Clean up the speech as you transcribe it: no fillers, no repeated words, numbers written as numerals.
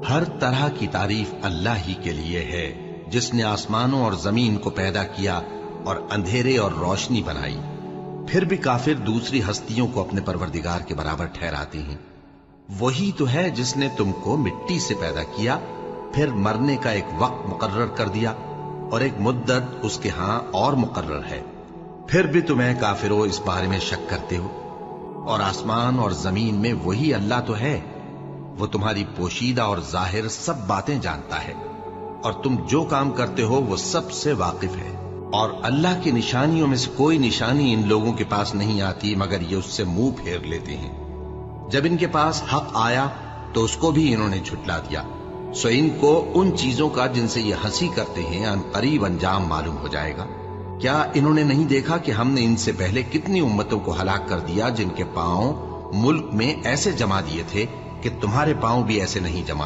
ہر طرح کی تعریف اللہ ہی کے لیے ہے جس نے آسمانوں اور زمین کو پیدا کیا اور اندھیرے اور روشنی بنائی۔ پھر بھی کافر دوسری ہستیوں کو اپنے پروردگار کے برابر ٹھہراتے ہیں۔ وہی تو ہے جس نے تم کو مٹی سے پیدا کیا، پھر مرنے کا ایک وقت مقرر کر دیا اور ایک مدت اس کے ہاں اور مقرر ہے، پھر بھی تمہیں کافروں اس بارے میں شک کرتے ہو۔ اور آسمان اور زمین میں وہی اللہ تو ہے، وہ تمہاری پوشیدہ اور ظاہر سب باتیں جانتا ہے، اور تم جو کام کرتے ہو وہ سب سے واقف ہے۔ اور اللہ کی نشانیوں میں سے کوئی نشانی ان لوگوں کے پاس نہیں آتی مگر یہ اس سے منہ پھیر لیتے ہیں۔ جب ان کے پاس حق آیا تو اس کو بھی انہوں نے جھٹلا دیا، سو ان کو ان چیزوں کا جن سے یہ ہنسی کرتے ہیں ان قریب انجام معلوم ہو جائے گا۔ کیا انہوں نے نہیں دیکھا کہ ہم نے ان سے پہلے کتنی امتوں کو ہلاک کر دیا جن کے پاؤں ملک میں ایسے جما دیے تھے کہ تمہارے پاؤں بھی ایسے نہیں جمائے؟